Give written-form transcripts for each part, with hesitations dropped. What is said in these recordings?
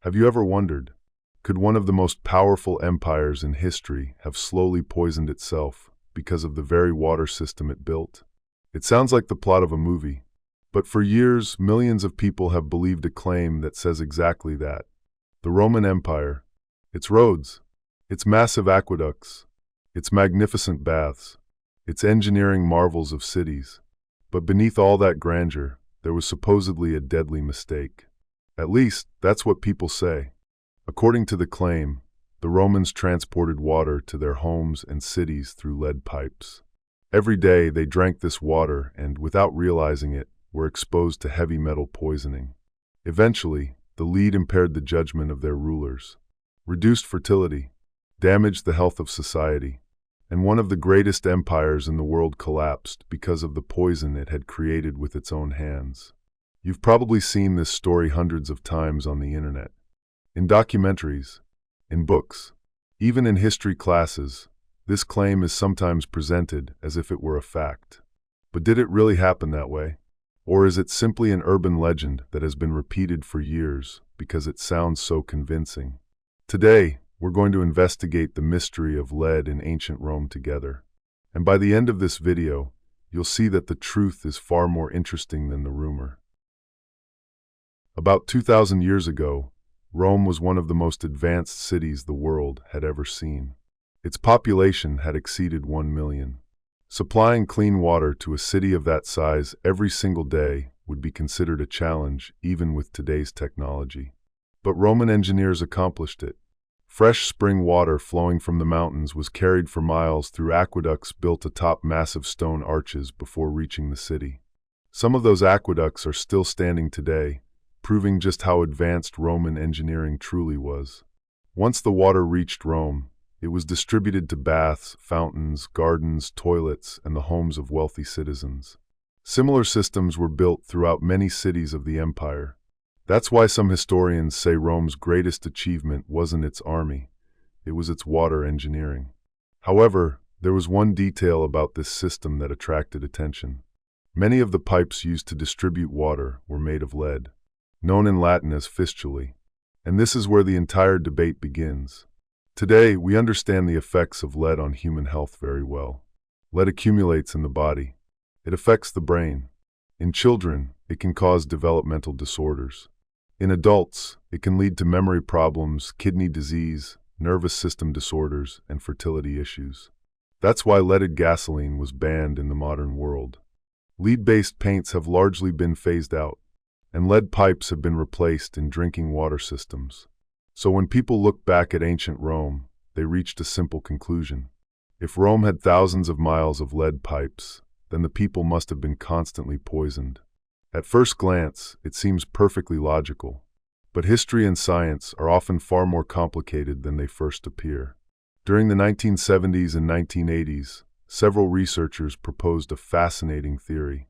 Have you ever wondered, could one of the most powerful empires in history have slowly poisoned itself because of the very water system it built? It sounds like the plot of a movie, but for years, millions of people have believed a claim that says exactly that. The Roman Empire, its roads, its massive aqueducts, its magnificent baths, its engineering marvels of cities. But beneath all that grandeur, there was supposedly a deadly mistake. At least, that's what people say. According to the claim, the Romans transported water to their homes and cities through lead pipes. Every day they drank this water and, without realizing it, were exposed to heavy metal poisoning. Eventually, the lead impaired the judgment of their rulers, reduced fertility, damaged the health of society, and one of the greatest empires in the world collapsed because of the poison it had created with its own hands. You've probably seen this story hundreds of times on the internet, in documentaries, in books, even in history classes. This claim is sometimes presented as if it were a fact. But did it really happen that way? Or is it simply an urban legend that has been repeated for years because it sounds so convincing? Today, we're going to investigate the mystery of lead in ancient Rome together. And by the end of this video, you'll see that the truth is far more interesting than the rumor. About 2,000 years ago, Rome was one of the most advanced cities the world had ever seen. Its population had exceeded 1 million. Supplying clean water to a city of that size every single day would be considered a challenge even with today's technology. But Roman engineers accomplished it. Fresh spring water flowing from the mountains was carried for miles through aqueducts built atop massive stone arches before reaching the city. Some of those aqueducts are still standing today, proving just how advanced Roman engineering truly was. Once the water reached Rome, it was distributed to baths, fountains, gardens, toilets, and the homes of wealthy citizens. Similar systems were built throughout many cities of the empire. That's why some historians say Rome's greatest achievement wasn't its army, it was its water engineering. However, there was one detail about this system that attracted attention. Many of the pipes used to distribute water were made of lead, known in Latin as fistulae. And this is where the entire debate begins. Today, we understand the effects of lead on human health very well. Lead accumulates in the body. It affects the brain. In children, it can cause developmental disorders. In adults, it can lead to memory problems, kidney disease, nervous system disorders, and fertility issues. That's why leaded gasoline was banned in the modern world. Lead-based paints have largely been phased out, and lead pipes have been replaced in drinking water systems. So when people look back at ancient Rome, they reached a simple conclusion. If Rome had thousands of miles of lead pipes, then the people must have been constantly poisoned. At first glance, it seems perfectly logical. But history and science are often far more complicated than they first appear. During the 1970s and 1980s, several researchers proposed a fascinating theory.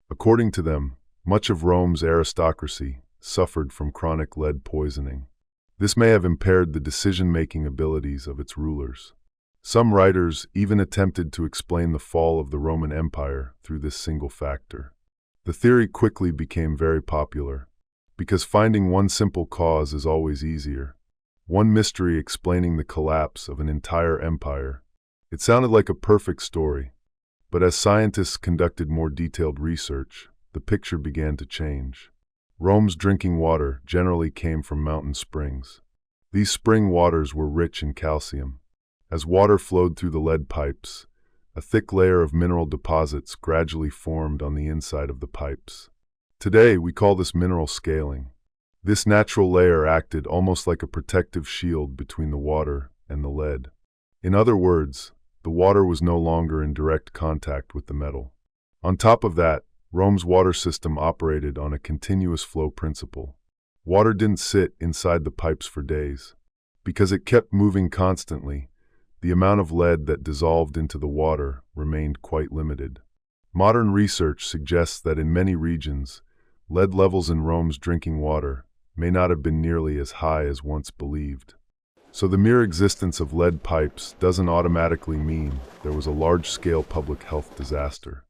According to them, much of Rome's aristocracy suffered from chronic lead poisoning. This may have impaired the decision-making abilities of its rulers. Some writers even attempted to explain the fall of the Roman Empire through this single factor. The theory quickly became very popular, because finding one simple cause is always easier. One mystery explaining the collapse of an entire empire. It sounded like a perfect story, but as scientists conducted more detailed research, the picture began to change. Rome's drinking water generally came from mountain springs. These spring waters were rich in calcium. As water flowed through the lead pipes, a thick layer of mineral deposits gradually formed on the inside of the pipes. Today, we call this mineral scaling. This natural layer acted almost like a protective shield between the water and the lead. In other words, the water was no longer in direct contact with the metal. On top of that, Rome's water system operated on a continuous flow principle. Water didn't sit inside the pipes for days. Because it kept moving constantly, the amount of lead that dissolved into the water remained quite limited. Modern research suggests that in many regions, lead levels in Rome's drinking water may not have been nearly as high as once believed. So the mere existence of lead pipes doesn't automatically mean there was a large-scale public health disaster.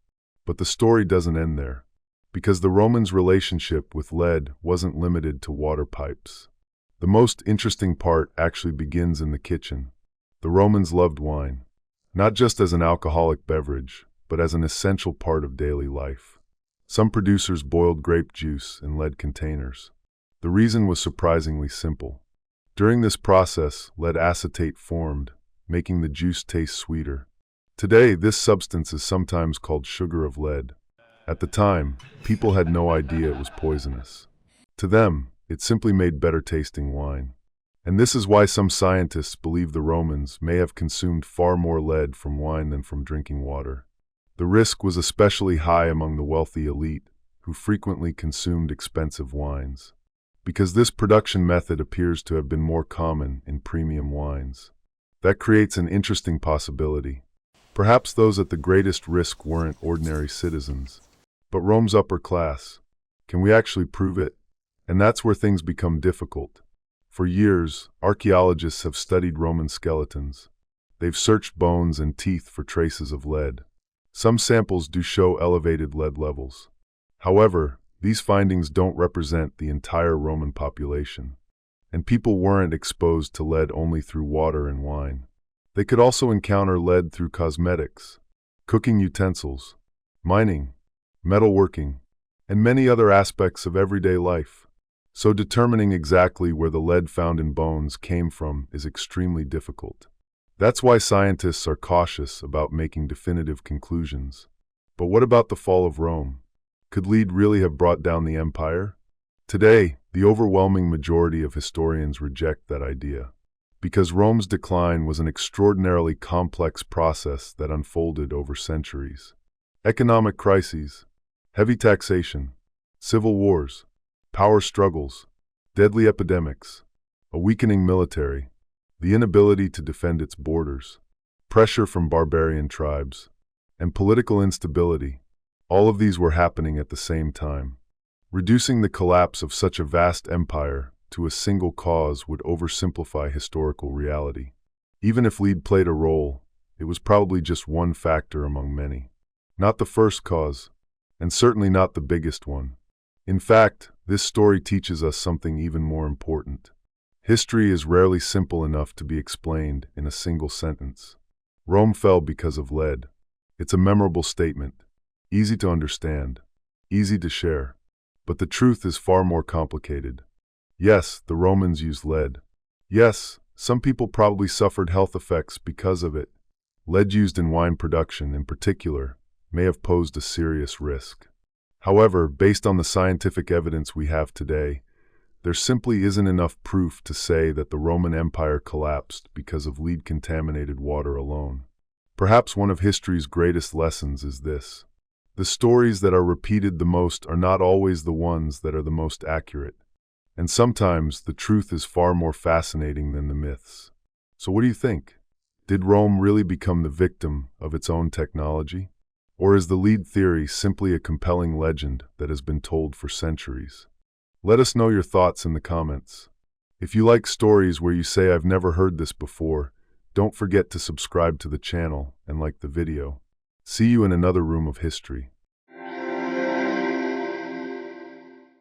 But the story doesn't end there, because the Romans' relationship with lead wasn't limited to water pipes. The most interesting part actually begins in the kitchen. The Romans loved wine, not just as an alcoholic beverage, but as an essential part of daily life. Some producers boiled grape juice in lead containers. The reason was surprisingly simple. During this process, lead acetate formed, making the juice taste sweeter. Today, this substance is sometimes called sugar of lead. At the time, people had no idea it was poisonous. To them, it simply made better tasting wine. And this is why some scientists believe the Romans may have consumed far more lead from wine than from drinking water. The risk was especially high among the wealthy elite, who frequently consumed expensive wines, because this production method appears to have been more common in premium wines. That creates an interesting possibility. Perhaps those at the greatest risk weren't ordinary citizens, but Rome's upper class. Can we actually prove it? And that's where things become difficult. For years, archaeologists have studied Roman skeletons. They've searched bones and teeth for traces of lead. Some samples do show elevated lead levels. However, these findings don't represent the entire Roman population. And people weren't exposed to lead only through water and wine. They could also encounter lead through cosmetics, cooking utensils, mining, metalworking, and many other aspects of everyday life. So determining exactly where the lead found in bones came from is extremely difficult. That's why scientists are cautious about making definitive conclusions. But what about the fall of Rome? Could lead really have brought down the empire? Today, the overwhelming majority of historians reject that idea, because Rome's decline was an extraordinarily complex process that unfolded over centuries. Economic crises, heavy taxation, civil wars, power struggles, deadly epidemics, a weakening military, the inability to defend its borders, pressure from barbarian tribes, and political instability. All of these were happening at the same time. Reducing the collapse of such a vast empire to a single cause would oversimplify historical reality. Even if lead played a role, it was probably just one factor among many. Not the first cause, and certainly not the biggest one. In fact, this story teaches us something even more important. History is rarely simple enough to be explained in a single sentence. Rome fell because of lead. It's a memorable statement, easy to understand, easy to share. But the truth is far more complicated. Yes, the Romans used lead. Yes, some people probably suffered health effects because of it. Lead used in wine production, in particular, may have posed a serious risk. However, based on the scientific evidence we have today, there simply isn't enough proof to say that the Roman Empire collapsed because of lead-contaminated water alone. Perhaps one of history's greatest lessons is this: the stories that are repeated the most are not always the ones that are the most accurate. And sometimes the truth is far more fascinating than the myths. So what do you think? Did Rome really become the victim of its own technology? Or is the lead theory simply a compelling legend that has been told for centuries? Let us know your thoughts in the comments. If you like stories where you say I've never heard this before, don't forget to subscribe to the channel and like the video. See you in another room of history.